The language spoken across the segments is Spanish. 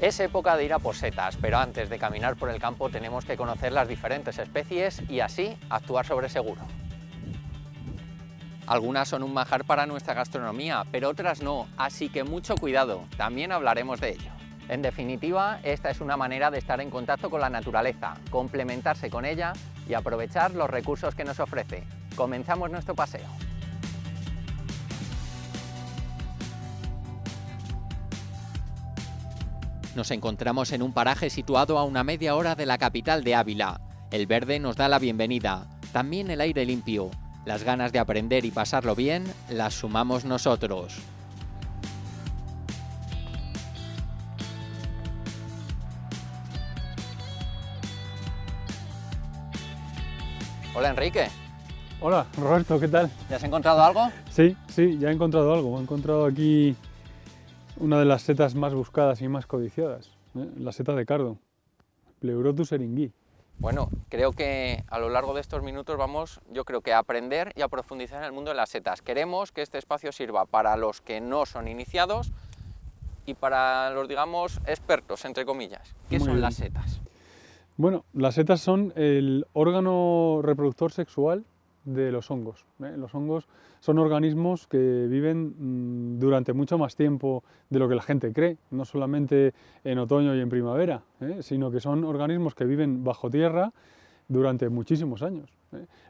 Es época de ir a por setas, pero antes de caminar por el campo tenemos que conocer las diferentes especies y así actuar sobre seguro. Algunas son un manjar para nuestra gastronomía, pero otras no, así que mucho cuidado, también hablaremos de ello. En definitiva, esta es una manera de estar en contacto con la naturaleza, complementarse con ella y aprovechar los recursos que nos ofrece. Comenzamos nuestro paseo. Nos encontramos en un paraje situado a una media hora de la capital de Ávila. El verde nos da la bienvenida, también el aire limpio. Las ganas de aprender y pasarlo bien las sumamos nosotros. Hola Enrique. Hola Roberto, ¿qué tal? ¿Ya has encontrado algo? Sí, ya he encontrado algo. He encontrado aquí una de las setas más buscadas y más codiciadas, la seta de cardo, Pleurotus eringui. Bueno, creo que a lo largo de estos minutos vamos, yo creo que a aprender y a profundizar en el mundo de las setas. Queremos que este espacio sirva para los que no son iniciados y para los, digamos, expertos, entre comillas. ¿Qué son las setas? Bueno, las setas son el órgano reproductor sexual de los hongos. Los hongos son organismos que viven durante mucho más tiempo de lo que la gente cree, no solamente en otoño y en primavera, sino que son organismos que viven bajo tierra durante muchísimos años.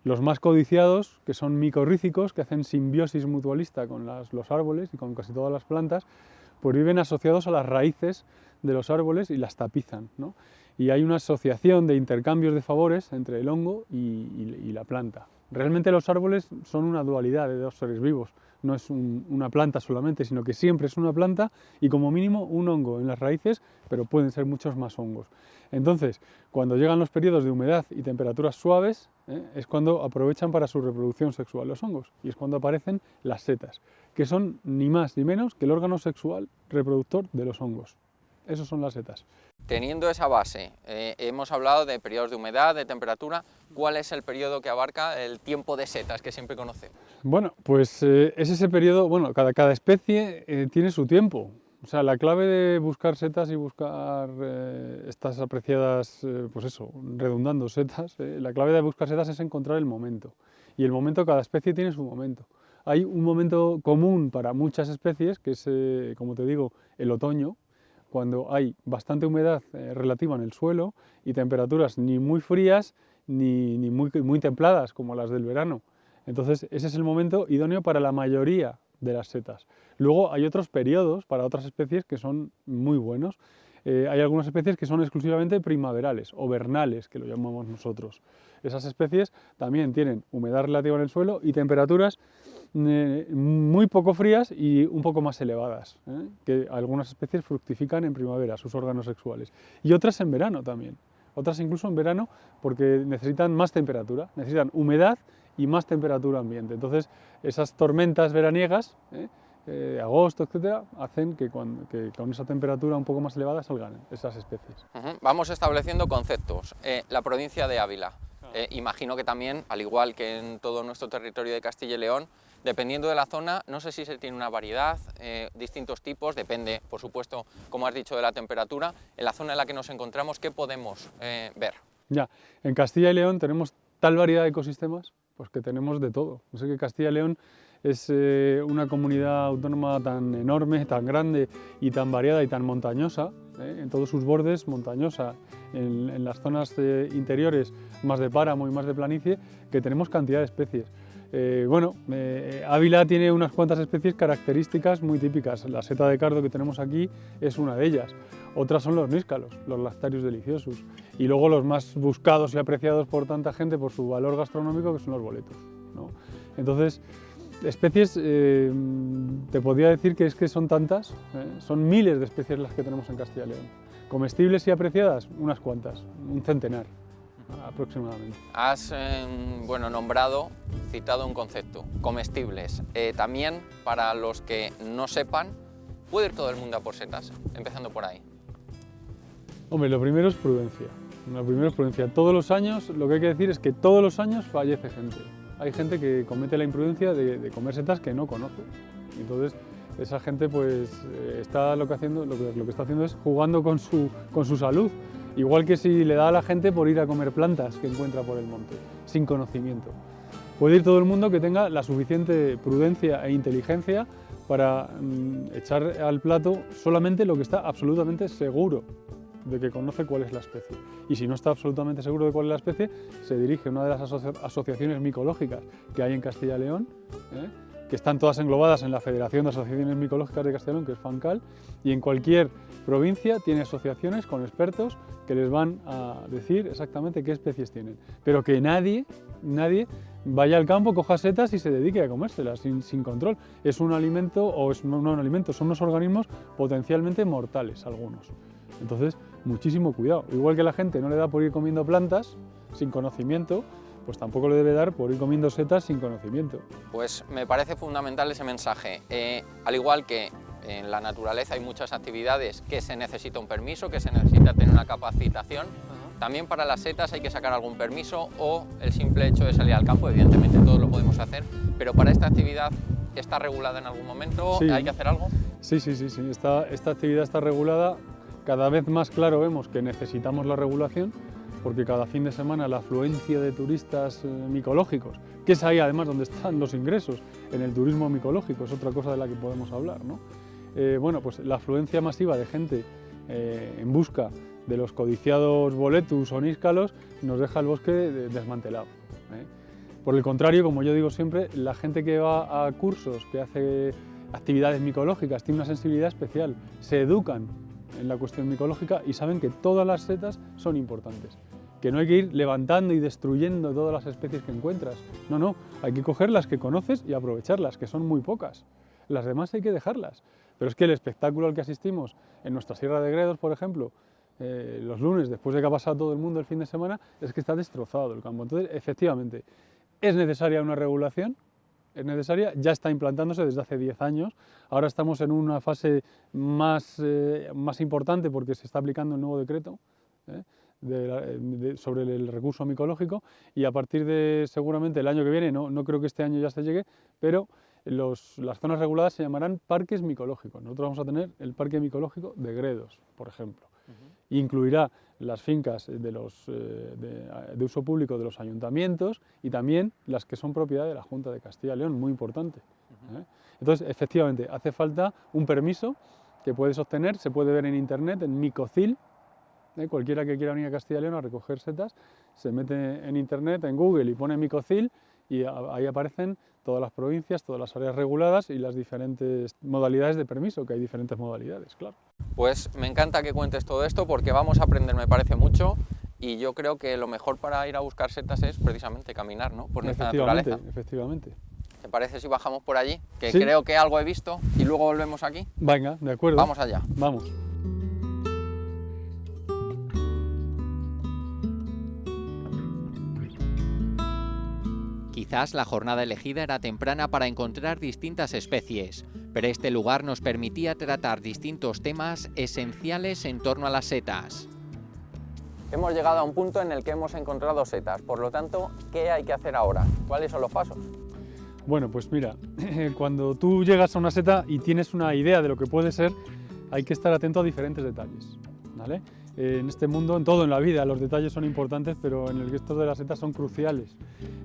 Los más codiciados, que son micorrízicos, que hacen simbiosis mutualista con los árboles y con casi todas las plantas, pues viven asociados a las raíces de los árboles y las tapizan, ¿no? Y hay una asociación de intercambios de favores entre el hongo y la planta. Realmente los árboles son una dualidad de dos seres vivos, no es una planta solamente, sino que siempre es una planta y como mínimo un hongo en las raíces, pero pueden ser muchos más hongos. Entonces, cuando llegan los periodos de humedad y temperaturas suaves, es cuando aprovechan para su reproducción sexual los hongos, y es cuando aparecen las setas, que son ni más ni menos que el órgano sexual reproductor de los hongos. Esos son las setas. Teniendo esa base, hemos hablado de periodos de humedad, de temperatura. ¿Cuál es el periodo que abarca el tiempo de setas que siempre conocemos? Bueno, pues es ese periodo, bueno, cada especie tiene su tiempo. O sea, la clave de buscar setas y buscar estas apreciadas, pues eso, redundando setas, la clave de buscar setas es encontrar el momento. Y el momento, cada especie tiene su momento. Hay un momento común para muchas especies, que es, como te digo, el otoño, cuando hay bastante humedad relativa en el suelo y temperaturas ni muy frías ni muy templadas como las del verano. Entonces ese es el momento idóneo para la mayoría de las setas. Luego hay otros periodos para otras especies que son muy buenos. Hay algunas especies que son exclusivamente primaverales o vernales, que lo llamamos nosotros. Esas especies también tienen humedad relativa en el suelo y temperaturas muy poco frías y un poco más elevadas, que algunas especies fructifican en primavera sus órganos sexuales y otras en verano también, otras incluso en verano porque necesitan más temperatura, necesitan humedad y más temperatura ambiente. Entonces esas tormentas veraniegas, agosto, etcétera, hacen que con esa temperatura un poco más elevada salgan esas especies. Vamos estableciendo conceptos. La provincia de Ávila, imagino que también, al igual que en todo nuestro territorio de Castilla y León, dependiendo de la zona, no sé si se tiene una variedad, distintos tipos, depende, por supuesto, como has dicho, de la temperatura. En la zona en la que nos encontramos, ¿qué podemos ver? Ya, en Castilla y León tenemos tal variedad de ecosistemas, pues que tenemos de todo. No sé que Castilla y León es una comunidad autónoma tan enorme, tan grande y tan variada y tan montañosa, en todos sus bordes, montañosa, en las zonas interiores más de páramo y más de planicie, que tenemos cantidad de especies. Ávila tiene unas cuantas especies características muy típicas. La seta de cardo que tenemos aquí es una de ellas. Otras son los níscalos, los Lactarius deliciosus. Y luego los más buscados y apreciados por tanta gente por su valor gastronómico, que son los boletos, ¿no? Entonces, especies, te podría decir que son tantas, son miles de especies las que tenemos en Castilla y León. Comestibles y apreciadas, unas cuantas, un centenar aproximadamente. Has citado un concepto, comestibles. También, para los que no sepan, ¿puede ir todo el mundo a por setas? Empezando por ahí. Hombre, lo primero es prudencia. Todos los años, lo que hay que decir es que todos los años fallece gente. Hay gente que comete la imprudencia de comer setas que no conoce. Entonces, esa gente pues está lo que está haciendo es jugando con su salud, igual que si le da a la gente por ir a comer plantas que encuentra por el monte, sin conocimiento. Puede ir todo el mundo que tenga la suficiente prudencia e inteligencia para echar al plato solamente lo que está absolutamente seguro de que conoce cuál es la especie. Y si no está absolutamente seguro de cuál es la especie, se dirige a una de las asociaciones micológicas que hay en Castilla y León, que están todas englobadas en la Federación de Asociaciones Micológicas de Castilla y León, que es FANCAL, y en cualquier provincia tiene asociaciones con expertos que les van a decir exactamente qué especies tienen. Pero que nadie vaya al campo, coja setas y se dedique a comérselas sin control. Es un alimento, o no un alimento, son unos organismos potencialmente mortales algunos. Entonces, muchísimo cuidado. Igual que la gente no le da por ir comiendo plantas sin conocimiento, pues tampoco le debe dar por ir comiendo setas sin conocimiento. Pues me parece fundamental ese mensaje. Al igual que en la naturaleza hay muchas actividades que se necesita un permiso, que se necesita tener una capacitación, también para las setas hay que sacar algún permiso o el simple hecho de salir al campo, evidentemente todos lo podemos hacer, pero para esta actividad ¿está regulada en algún momento? Sí. ¿Hay que hacer algo? Sí. Esta actividad está regulada. Cada vez más claro vemos que necesitamos la regulación, porque cada fin de semana la afluencia de turistas micológicos, que es ahí además donde están los ingresos, en el turismo micológico, es otra cosa de la que podemos hablar, ¿no? Bueno, pues la afluencia masiva de gente en busca de los codiciados boletus o níscalos nos deja el bosque desmantelado. Por el contrario, como yo digo siempre, la gente que va a cursos, que hace actividades micológicas, tiene una sensibilidad especial, se educan en la cuestión micológica y saben que todas las setas son importantes, que no hay que ir levantando y destruyendo todas las especies que encuentras. No, hay que coger las que conoces y aprovecharlas, que son muy pocas. Las demás hay que dejarlas. Pero es que el espectáculo al que asistimos en nuestra Sierra de Gredos, por ejemplo, los lunes, después de que ha pasado todo el mundo el fin de semana, es que está destrozado el campo. Entonces, efectivamente, es necesaria una regulación, es necesaria, ya está implantándose desde hace 10 años, ahora estamos en una fase más importante porque se está aplicando el nuevo decreto sobre el recurso micológico y a partir de seguramente el año que viene, no creo que este año ya se llegue, pero las zonas reguladas se llamarán parques micológicos. Nosotros vamos a tener el parque micológico de Gredos, por ejemplo. Incluirá las fincas de uso público de los ayuntamientos y también las que son propiedad de la Junta de Castilla y León, muy importante. Entonces, efectivamente, hace falta un permiso que puedes obtener, se puede ver en internet, en Micocil. Cualquiera que quiera venir a Castilla y León a recoger setas, se mete en internet, en Google y pone Micocil y ahí aparecen todas las provincias, todas las áreas reguladas y las diferentes modalidades de permiso, que hay diferentes modalidades, claro. Pues me encanta que cuentes todo esto porque vamos a aprender, me parece mucho, y yo creo que lo mejor para ir a buscar setas es precisamente caminar, ¿no? Por nuestra naturaleza. Efectivamente. ¿Te parece si bajamos por allí? Que sí. Creo que algo he visto y luego volvemos aquí. Venga, de acuerdo. Vamos allá. Vamos. Quizás la jornada elegida era temprana para encontrar distintas especies, pero este lugar nos permitía tratar distintos temas esenciales en torno a las setas. Hemos llegado a un punto en el que hemos encontrado setas, por lo tanto, ¿qué hay que hacer ahora? ¿Cuáles son los pasos? Bueno, pues mira, cuando tú llegas a una seta y tienes una idea de lo que puede ser, hay que estar atento a diferentes detalles, ¿vale? En este mundo, en todo en la vida, los detalles son importantes, pero en el resto de las setas son cruciales.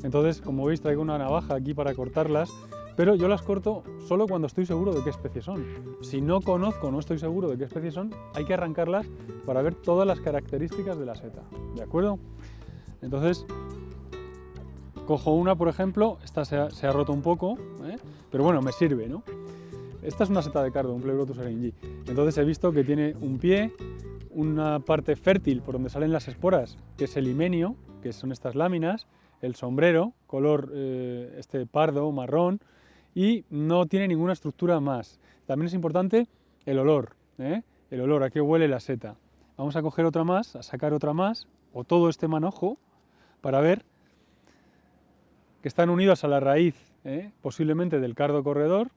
Entonces, como veis, traigo una navaja aquí para cortarlas, pero yo las corto solo cuando estoy seguro de qué especies son. Si no conozco, no estoy seguro de qué especies son, hay que arrancarlas para ver todas las características de la seta, ¿de acuerdo? Entonces, cojo una, por ejemplo, esta se ha roto un poco, pero bueno, me sirve, ¿no? Esta es una seta de cardo, un Pleurotus eryngii. Entonces he visto que tiene un pie, una parte fértil por donde salen las esporas, que es el himenio, que son estas láminas, el sombrero, color pardo, marrón, y no tiene ninguna estructura más. También es importante el olor, el olor, a qué huele la seta. Vamos a coger otra más, a sacar otra más, o todo este manojo, para ver que están unidos a la raíz, posiblemente del cardo corredor,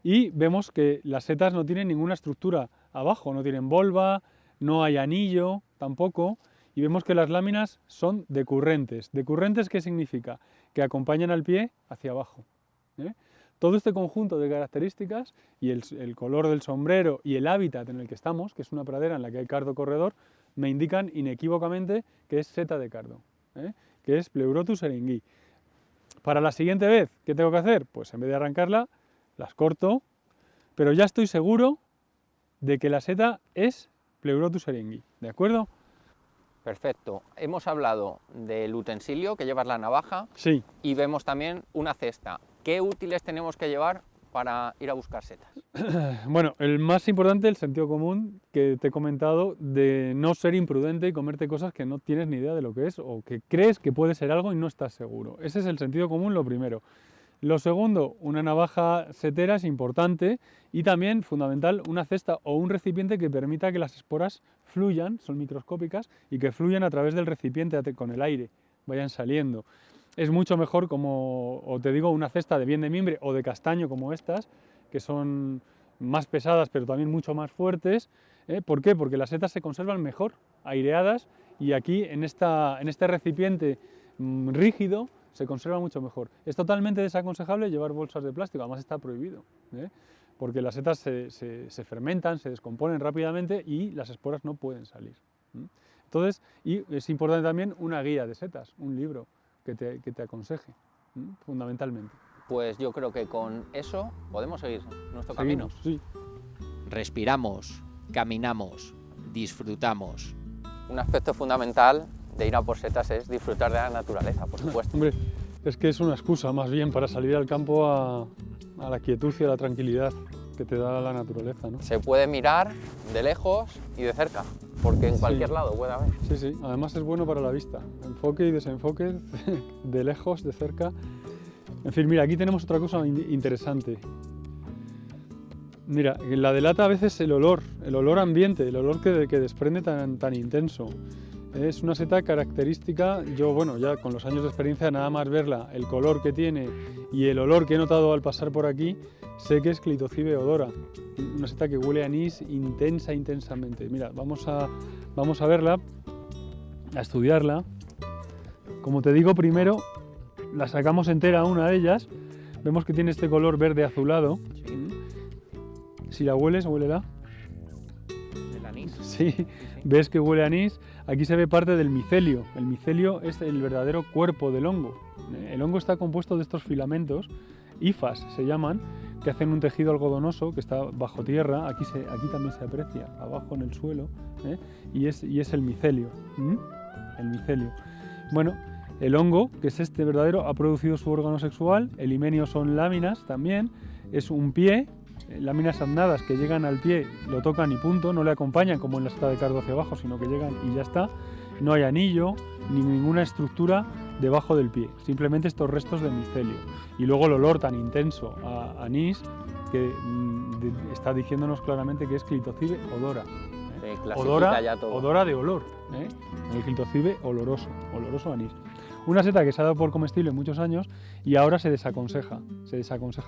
y vemos que las setas no tienen ninguna estructura abajo, no tienen volva, no hay anillo tampoco, y vemos que las láminas son decurrentes. ¿Decurrentes qué significa? Que acompañan al pie hacia abajo. todo este conjunto de características y el color del sombrero y el hábitat en el que estamos, que es una pradera en la que hay cardo corredor, me indican inequívocamente que es seta de cardo, que es Pleurotus eringui. Para la siguiente vez, ¿qué tengo que hacer? Pues en vez de arrancarla, las corto, pero ya estoy seguro de que la seta es Pleurotus eringui, ¿de acuerdo? Perfecto. Hemos hablado del utensilio, que llevas la navaja, Sí. y vemos también una cesta. ¿Qué útiles tenemos que llevar para ir a buscar setas? Bueno, el más importante, el sentido común que te he comentado, de no ser imprudente y comerte cosas que no tienes ni idea de lo que es o que crees que puede ser algo y no estás seguro. Ese es el sentido común, lo primero. Lo segundo, una navaja setera es importante y también fundamental una cesta o un recipiente que permita que las esporas fluyan, son microscópicas, y que fluyan a través del recipiente con el aire, vayan saliendo. Es mucho mejor, como o te digo, una cesta de bien de mimbre o de castaño como estas, que son más pesadas pero también mucho más fuertes. ¿Por qué? Porque las setas se conservan mejor, aireadas, y aquí en este recipiente rígido se conserva mucho mejor. Es totalmente desaconsejable llevar bolsas de plástico, además está prohibido, porque las setas se fermentan, se descomponen rápidamente y las esporas no pueden salir. Entonces, y es importante también una guía de setas, un libro que te aconseje, fundamentalmente. Pues yo creo que con eso podemos seguir nuestro Seguimos, camino. sí. Respiramos, caminamos, disfrutamos. Un aspecto fundamental de ir a por setas es disfrutar de la naturaleza, por supuesto. Hombre, es que es una excusa más bien para salir al campo a la quietud y a la tranquilidad que te da la naturaleza, ¿no? Se puede mirar de lejos y de cerca, porque en cualquier lado puede haber. Sí, sí, además es bueno para la vista, enfoque y desenfoque, de lejos, de cerca. En fin, mira, aquí tenemos otra cosa interesante. Mira, la delata a veces el olor ambiente, el olor que desprende tan intenso. Es una seta característica, yo bueno, ya con los años de experiencia, nada más verla, el color que tiene y el olor que he notado al pasar por aquí, sé que es Clitocibe odora, una seta que huele a anís intensamente. Mira, vamos a verla, a estudiarla. Como te digo, primero la sacamos entera, una de ellas, vemos que tiene este color verde azulado. Si la hueles, huélela. ¿El anís? Sí, ves que huele a anís. Aquí se ve parte del micelio. El micelio es el verdadero cuerpo del hongo. El hongo está compuesto de estos filamentos, hifas se llaman, que hacen un tejido algodonoso que está bajo tierra. Aquí también se aprecia, abajo en el suelo, y es el micelio. El micelio. Bueno, el hongo, que es este verdadero, ha producido su órgano sexual. El himenio son láminas también. Es un pie. Láminas andadas que llegan al pie, lo tocan y punto, no le acompañan como en la seta de cardo hacia abajo, sino que llegan y ya está. No hay anillo ni ninguna estructura debajo del pie, simplemente estos restos de micelio. Y luego el olor tan intenso a anís que está diciéndonos claramente que es Clitocibe odora. Odora de olor, el Clitocibe oloroso anís. Una seta que se ha dado por comestible muchos años y ahora se desaconseja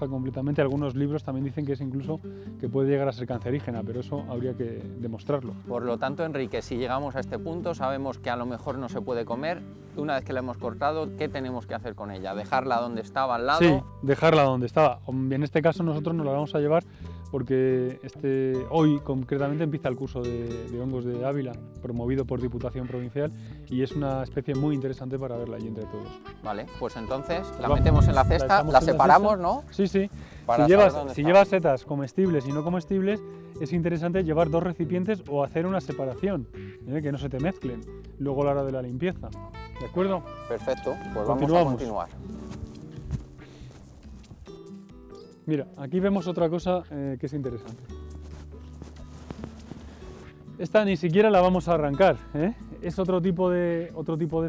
completamente. Algunos libros también dicen que es incluso que puede llegar a ser cancerígena, pero eso habría que demostrarlo. Por lo tanto, Enrique, si llegamos a este punto, sabemos que a lo mejor no se puede comer. Una vez que la hemos cortado, ¿qué tenemos que hacer con ella? ¿Dejarla donde estaba al lado? Sí, dejarla donde estaba. En este caso nosotros nos la vamos a llevar porque hoy concretamente empieza el curso de hongos de Ávila, promovido por Diputación Provincial, y es una especie muy interesante para verla allí entre todos. Vale, pues entonces la metemos en la cesta, la separamos, ¿no? Sí, sí. Para si llevas setas comestibles y no comestibles, es interesante llevar dos recipientes o hacer una separación, que no se te mezclen luego a la hora de la limpieza. ¿De acuerdo? Perfecto, pues vamos a continuar. Mira, aquí vemos otra cosa que es interesante. Esta ni siquiera la vamos a arrancar, Es otro tipo de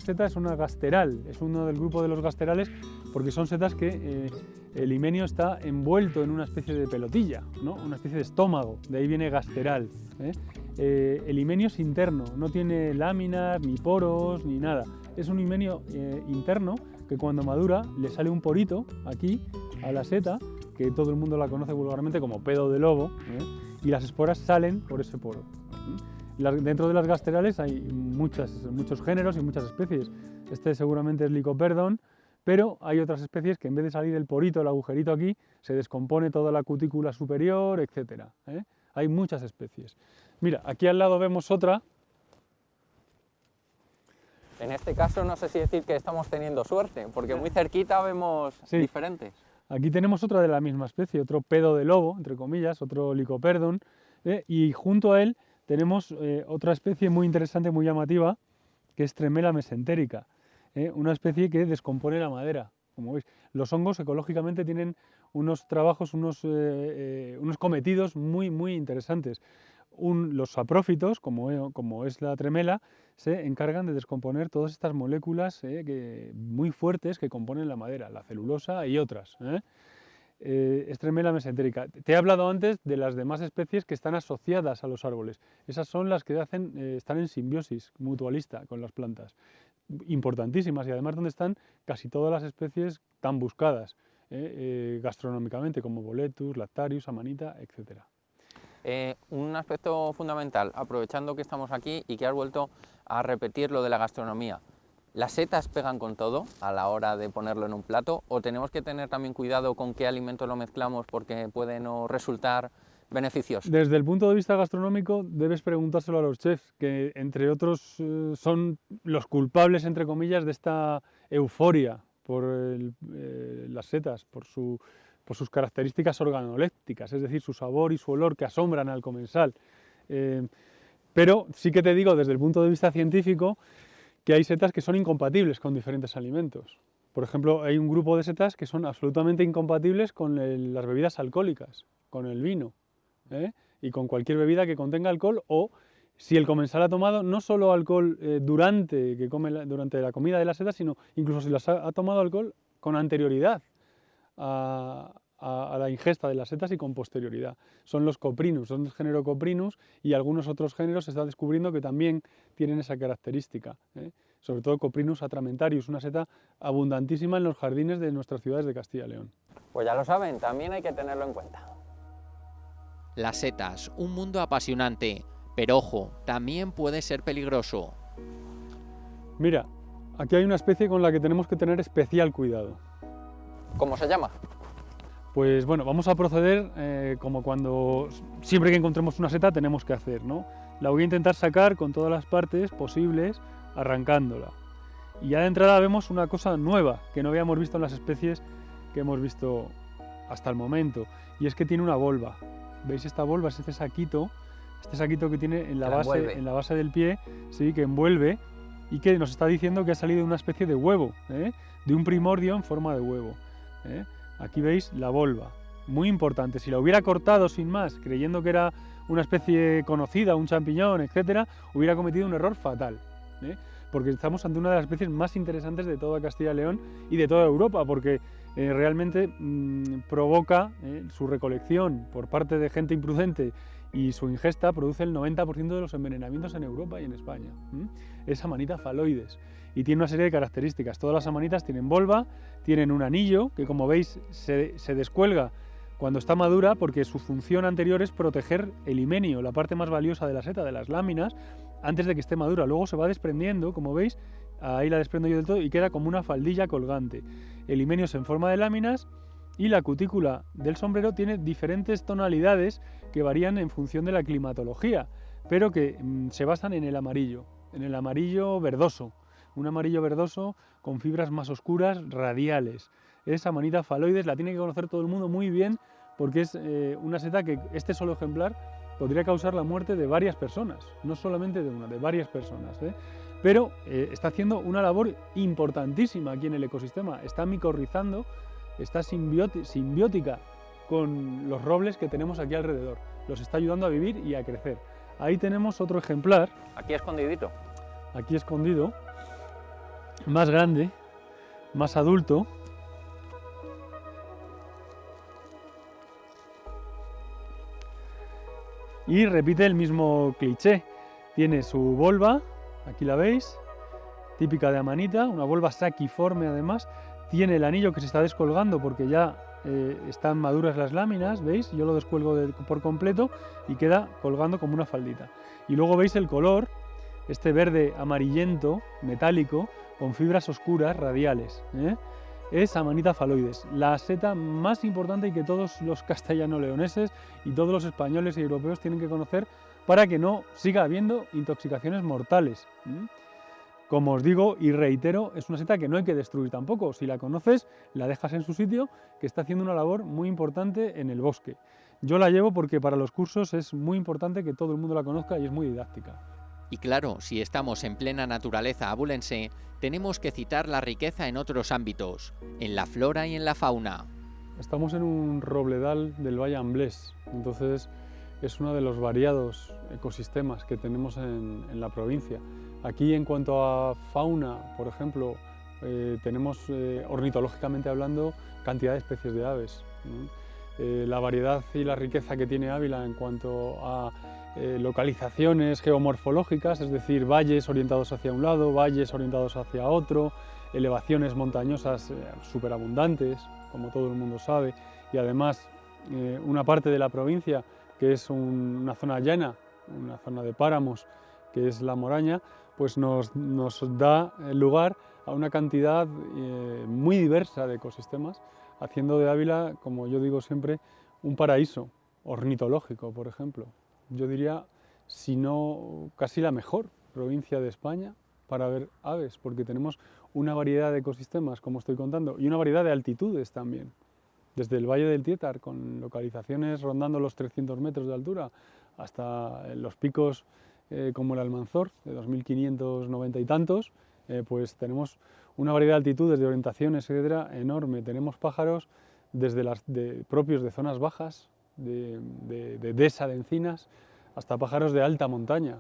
seta, es una gasteral, es uno del grupo de los gasterales porque son setas que el himenio está envuelto en una especie de pelotilla, ¿no? Una especie de estómago, de ahí viene gasteral. El himenio es interno, no tiene láminas, ni poros, ni nada. Es un himenio interno que cuando madura le sale un porito aquí a la seta, que todo el mundo la conoce vulgarmente como pedo de lobo, y las esporas salen por ese poro. Dentro de las gasterales hay muchos géneros y muchas especies. Este seguramente es Lycoperdon, pero hay otras especies que en vez de salir el porito, el agujerito aquí, se descompone toda la cutícula superior, etc. Hay muchas especies. Mira, aquí al lado vemos otra. En este caso no sé si decir que estamos teniendo suerte, porque muy cerquita vemos diferentes. Aquí tenemos otra de la misma especie, otro pedo de lobo, entre comillas, otro Lycoperdon, y junto a él tenemos otra especie muy interesante, muy llamativa, que es Tremela mesentérica, una especie que descompone la madera. Como veis, los hongos ecológicamente tienen unos trabajos, unos cometidos muy interesantes. Los saprófitos, como es la tremela, se encargan de descomponer todas estas moléculas muy fuertes que componen la madera, la celulosa y otras. Es Tremela mesentérica. Te he hablado antes de las demás especies que están asociadas a los árboles. Esas son las que están en simbiosis mutualista con las plantas. Importantísimas, y además donde están casi todas las especies tan buscadas gastronómicamente, como Boletus, Lactarius, Amanita, etc. Un aspecto fundamental, aprovechando que estamos aquí y que has vuelto a repetir lo de la gastronomía. ¿Las setas pegan con todo a la hora de ponerlo en un plato o tenemos que tener también cuidado con qué alimentos lo mezclamos porque puede no resultar beneficioso? Desde el punto de vista gastronómico debes preguntárselo a los chefs, que entre otros son los culpables, entre comillas, de esta euforia por las setas, por sus características organolépticas, es decir, su sabor y su olor que asombran al comensal. Pero sí que te digo, desde el punto de vista científico, que hay setas que son incompatibles con diferentes alimentos. Por ejemplo, hay un grupo de setas que son absolutamente incompatibles con las bebidas alcohólicas, con el vino, y con cualquier bebida que contenga alcohol, o si el comensal ha tomado no solo alcohol durante la comida de la seta, sino incluso si ha tomado alcohol con anterioridad a la ingesta de las setas y con posterioridad. Son los Coprinus, son del género Coprinus, y algunos otros géneros se está descubriendo que también tienen esa característica, sobre todo Coprinus atramentarius, una seta abundantísima en los jardines de nuestras ciudades de Castilla y León. Pues ya lo saben, también hay que tenerlo en cuenta. Las setas, un mundo apasionante, pero ojo, también puede ser peligroso. Mira, aquí hay una especie con la que tenemos que tener especial cuidado. ¿Cómo se llama? Pues bueno, vamos a proceder como cuando siempre que encontremos una seta tenemos que hacer, ¿no? La voy a intentar sacar con todas las partes posibles, arrancándola. Y ya de entrada vemos una cosa nueva que no habíamos visto en las especies que hemos visto hasta el momento, y es que tiene una volva. ¿Veis esta volva? Es este saquito que tiene en la base del pie, sí, que envuelve y que nos está diciendo que ha salido de una especie de huevo, de un primordio en forma de huevo. Aquí veis la volva, muy importante. Si la hubiera cortado sin más, creyendo que era una especie conocida, un champiñón, etc., hubiera cometido un error fatal, porque estamos ante una de las especies más interesantes de toda Castilla y León y de toda Europa, porque realmente provoca su recolección por parte de gente imprudente y su ingesta produce el 90% de los envenenamientos en Europa y en España. Es Amanita phalloides y tiene una serie de características. Todas las amanitas tienen volva, tienen un anillo que, como veis, se descuelga cuando está madura, porque su función anterior es proteger el himenio, la parte más valiosa de la seta, de las láminas, antes de que esté madura. Luego se va desprendiendo, como veis, ahí la desprendo yo del todo y queda como una faldilla colgante. El himenio es en forma de láminas y la cutícula del sombrero tiene diferentes tonalidades que varían en función de la climatología, pero que se basan en el amarillo verdoso, un amarillo verdoso con fibras más oscuras radiales. Es Amanita phalloides, la tiene que conocer todo el mundo muy bien, porque es una seta que este solo ejemplar podría causar la muerte de varias personas, no solamente de una, de varias personas, pero está haciendo una labor importantísima aquí en el ecosistema, está micorrizando, está simbiótica con los robles que tenemos aquí alrededor, los está ayudando a vivir y a crecer. Ahí tenemos otro ejemplar. Aquí escondidito. Aquí escondido, más grande, más adulto. Y repite el mismo cliché. Tiene su volva, aquí la veis, típica de Amanita, una volva saquiforme además. Tiene el anillo que se está descolgando porque ya están maduras las láminas, ¿veis? Yo lo descuelgo por completo y queda colgando como una faldita. Y luego veis el color, este verde amarillento, metálico, con fibras oscuras radiales. es Amanita phalloides, la seta más importante y que todos los castellano-leoneses y todos los españoles y europeos tienen que conocer para que no siga habiendo intoxicaciones mortales. Como os digo y reitero, es una seta que no hay que destruir tampoco. Si la conoces, la dejas en su sitio, que está haciendo una labor muy importante en el bosque. Yo la llevo porque para los cursos es muy importante que todo el mundo la conozca y es muy didáctica. Y claro, si estamos en plena naturaleza abulense, tenemos que citar la riqueza en otros ámbitos, en la flora y en la fauna. Estamos en un robledal del Valle Amblés, entonces es uno de los variados ecosistemas que tenemos en la provincia. Aquí, en cuanto a fauna, por ejemplo, tenemos ornitológicamente hablando cantidad de especies de aves. La variedad y la riqueza que tiene Ávila en cuanto a localizaciones geomorfológicas, es decir, valles orientados hacia un lado, valles orientados hacia otro, elevaciones montañosas superabundantes, como todo el mundo sabe, y además una parte de la provincia que es una zona llana, una zona de páramos, que es la Moraña, pues nos da lugar a una cantidad muy diversa de ecosistemas, haciendo de Ávila, como yo digo siempre, un paraíso ornitológico, por ejemplo. Yo diría, si no casi la mejor provincia de España para ver aves, porque tenemos una variedad de ecosistemas, como estoy contando, y una variedad de altitudes también. Desde el Valle del Tietar, con localizaciones rondando los 300 metros de altura, hasta los picos como el Almanzor, de 2590 y tantos, pues tenemos una variedad de altitudes, de orientaciones, etcétera, enorme. Tenemos pájaros desde propios de zonas bajas, de dehesa de encinas, hasta pájaros de alta montaña,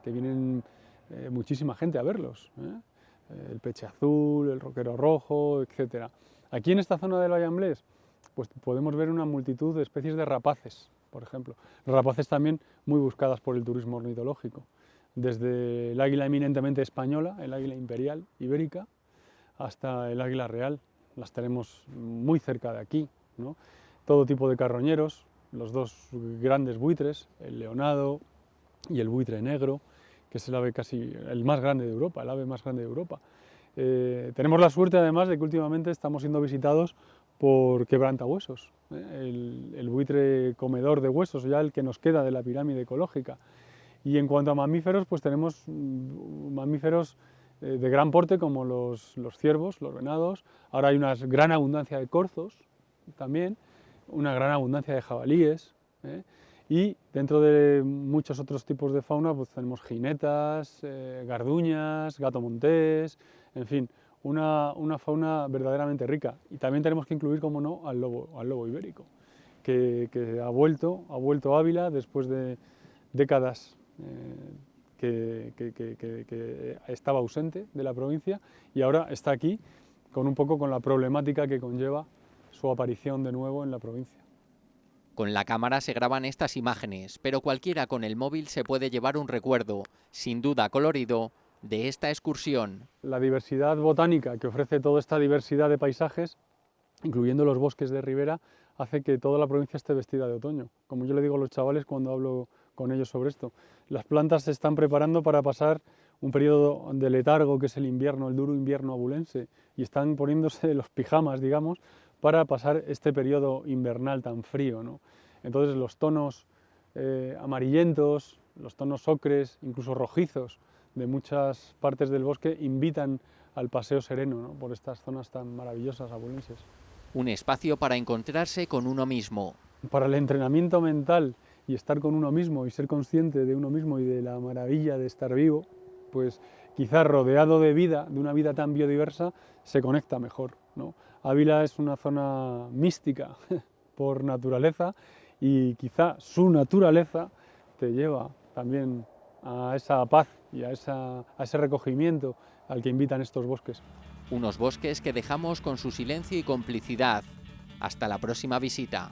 que vienen muchísima gente a verlos. El peche azul, el roquero rojo, etcétera. Aquí en esta zona del Valle Amblés, pues podemos ver una multitud de especies de rapaces, por ejemplo. Rapaces también muy buscadas por el turismo ornitológico, desde el águila eminentemente española, el águila imperial ibérica, hasta el águila real. Las tenemos muy cerca de aquí, ¿no? Todo tipo de carroñeros, los dos grandes buitres, el leonado y el buitre negro, que es el ave el más grande de Europa, el ave más grande de Europa. Tenemos la suerte además de que últimamente estamos siendo visitados por quebrantahuesos, el buitre comedor de huesos, ya el que nos queda de la pirámide ecológica. Y en cuanto a mamíferos, pues tenemos mamíferos de gran porte como los ciervos, los venados. Ahora hay una gran abundancia de corzos también, una gran abundancia de jabalíes, y dentro de muchos otros tipos de fauna pues tenemos jinetas, garduñas, gato montés, en fin, una fauna verdaderamente rica. Y también tenemos que incluir, como no, al lobo ibérico, que ha vuelto a Ávila después de décadas que estaba ausente de la provincia y ahora está aquí con la problemática que conlleva su aparición de nuevo en la provincia. Con la cámara se graban estas imágenes, pero cualquiera con el móvil se puede llevar un recuerdo, sin duda colorido, de esta excursión. La diversidad botánica que ofrece toda esta diversidad de paisajes, incluyendo los bosques de ribera, hace que toda la provincia esté vestida de otoño. Como yo le digo a los chavales cuando hablo con ellos sobre esto, las plantas se están preparando para pasar un periodo de letargo que es el invierno, el duro invierno abulense, y están poniéndose los pijamas, digamos, para pasar este periodo invernal tan frío, ¿no? Entonces los tonos amarillentos, los tonos ocres, incluso rojizos de muchas partes del bosque invitan al paseo sereno, ¿no?, por estas zonas tan maravillosas abulenses. Un espacio para encontrarse con uno mismo. Para el entrenamiento mental y estar con uno mismo y ser consciente de uno mismo y de la maravilla de estar vivo, pues quizás rodeado de vida, de una vida tan biodiversa, se conecta mejor, ¿no? Ávila es una zona mística por naturaleza y quizá su naturaleza te lleva también a esa paz y a ese recogimiento al que invitan estos bosques. Unos bosques que dejamos con su silencio y complicidad. Hasta la próxima visita.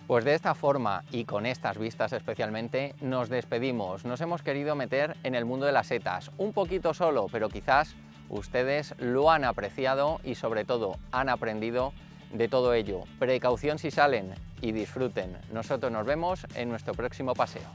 Pues de esta forma y con estas vistas especialmente nos despedimos. Nos hemos querido meter en el mundo de las setas, un poquito solo, pero quizás ustedes lo han apreciado y sobre todo han aprendido de todo ello. Precaución si salen y disfruten. Nosotros nos vemos en nuestro próximo paseo.